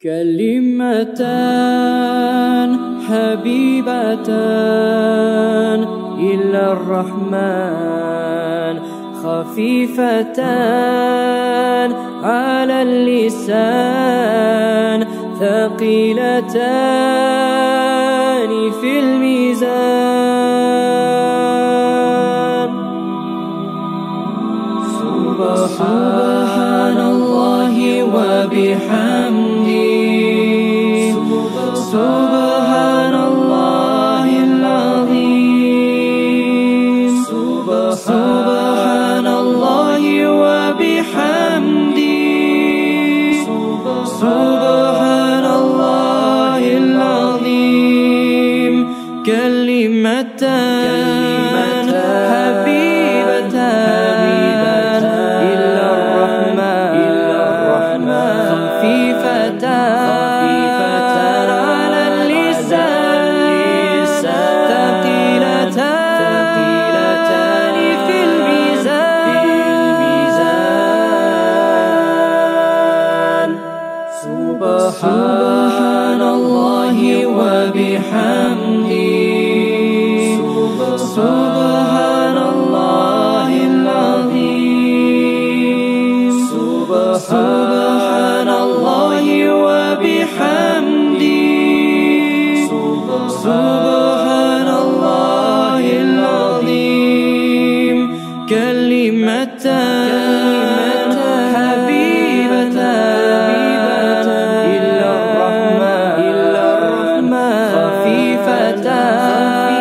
كلمتان حبيبتان إلى الرحمن خفيفتان على اللسان ثقيلتان في الميزان سبحان الله وبحمده سبحان الله العظيم سبحان الله وبحمده سبحان الله العظيم كلمتان حبيبتان إلى الرحمن خفيفتان على اللسان ثقيلتان في الميزان سبحان الله وبحمده سبحان الله العظيم سبحان الله وبحمده سبحان الله العظيم كلمتان حبيبتان إلى الرحمن خفيفتان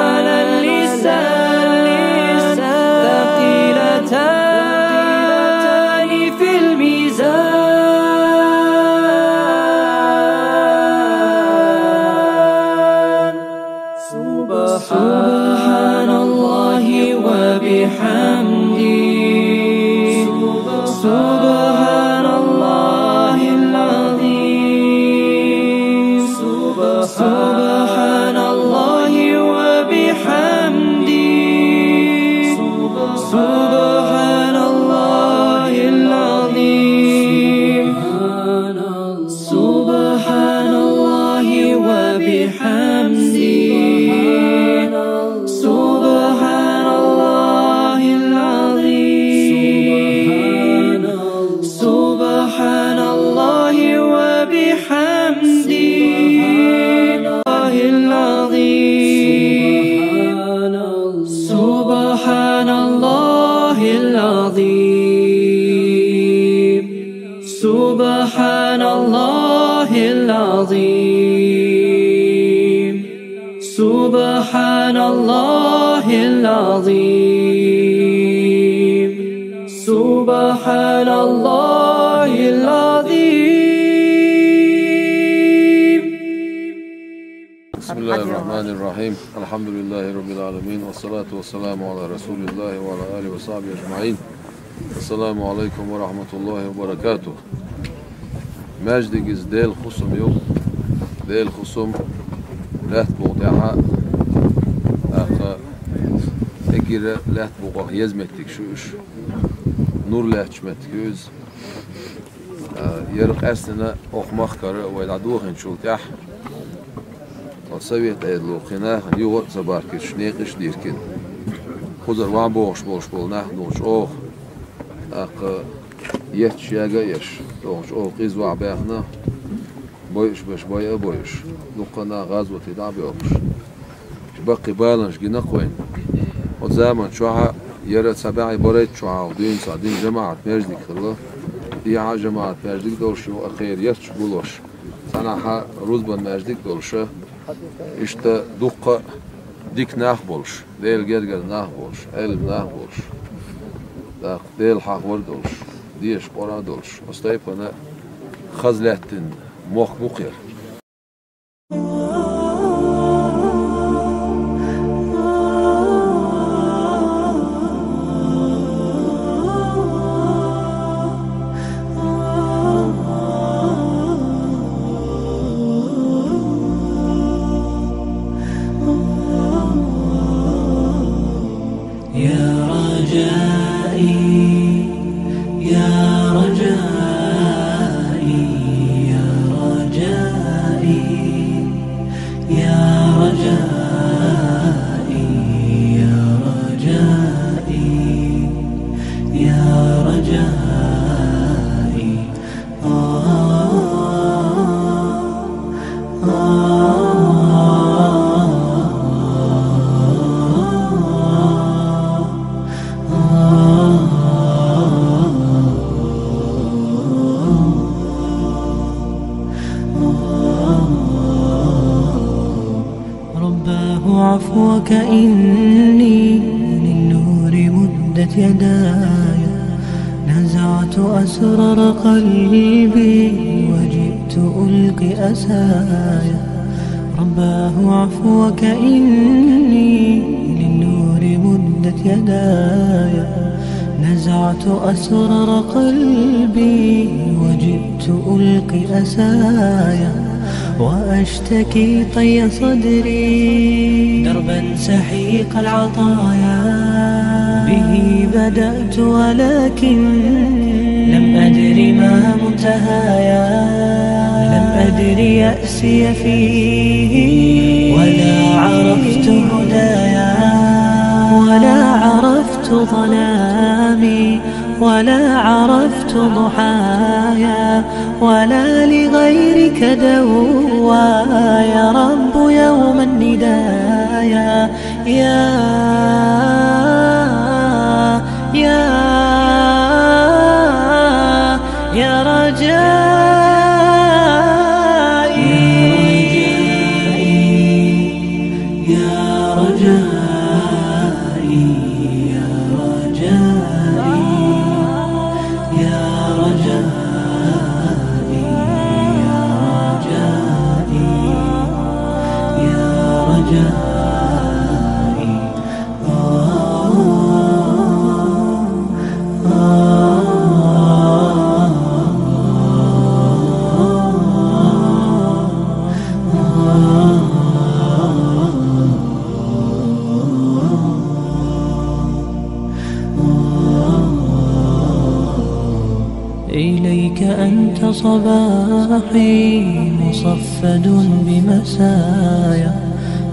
على اللسان ثقيلتان في الميزان سبحان الله وبحمده سبحان الله العظيم سبحان الله وبحمده سبحان الله العظيم سبحان الله وبحمده سبحان الله العظيم سبحان الله وبحمده سبحان الله العظيم سبحان الله العظيم سبحان الله العظيم سبحان الله العظيم. بسم الله الرحمن الرحيم. الحمد لله رب العالمين والصلاة والسلام على رسول الله وعلى آله وصحبه أجمعين. السلام عليكم ورحمة الله وبركاته. مايجدиг из ديل خصم يوم ديل خصم لات بوضعها أجر لات بوضع يزمتك شوش نور لاتشمتك يوز يرق أرسنا أخمخ كرة ويلعدوهن شلتح وصويت أيدلو خناخ يوغ صبارك شنيقش ديركن خزر وان بوش بول نوش أخ يتش ياغا يش دوش أخ إزوع بيخنا بويش باش بويا بويش نقنا غازوة تدع بيوش بقي بالنش جنا قوين وزامن شوها يرى سبعي بريد شوها ودين صادين جماعة مايجدиг خلا ديها جماعة مايجدиг دولشو أخير يتش بولوش سنحا روزبان مايجدиг دولشو İşte dukka dik nah bolş, değil gerger nah bolş, el nah bolş, değil hakvar dolş, diyeş ora dolş. Ostayıp ona xazlettin muhbuk yer. عفوك إني للنور مدت يداي، نزعت أسرار قلبي وجئت ألقي أساي. رباه عفوك إني للنور مدت يداي، نزعت أسرار قلبي وجئت ألقي أسايا. وأشتكي طي صدري دربا سحيق العطايا، به بدأت ولكن لم أدر ما منتهايا. لم أدر يأسي فيه ولا عرفت هدايا، ولا عرفت ظلامي ولا عرفت ضحايا، ولا لغيرك دوايا. رب يوم الندايا يا رجائي، يا رجائي، يا رجائي، يا رجائي، يا رجائي، يا رجائي. إليك أنت صباحي مصفد بمسايا،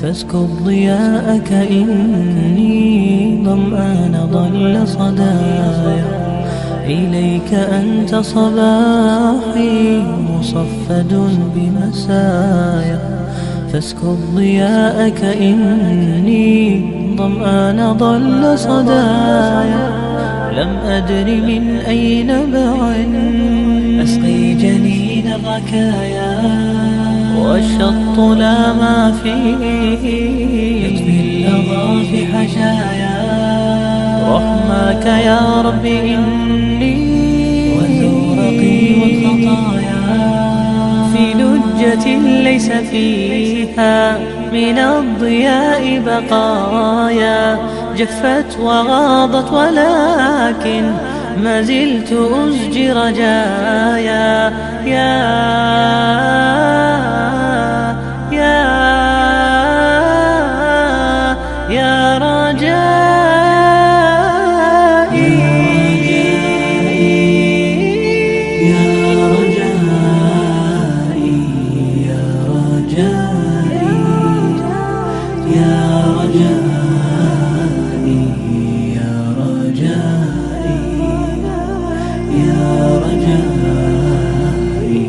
فاسكب ضياءك إني ظمآن ضل صدايا. إليك أنت صباحي مصفد بمسايا، فاسكب ضياءك إني ظمآن ضل صدايا. لم أدر من أي نبع أسقي جنين الركايا، والشط لا ما فيه يطفي اللظى في حشايا. رحمك يا رب إني وزورقي والخطايا، في لجة ليس فيها من الضياء بقايا. جفت وغاضت ولكن ما زلت أزجي رجايا. يا رجائي، يا رجائي، يا رجائي، يا رجائي، يا رجائي، يا رجائي.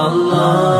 Allah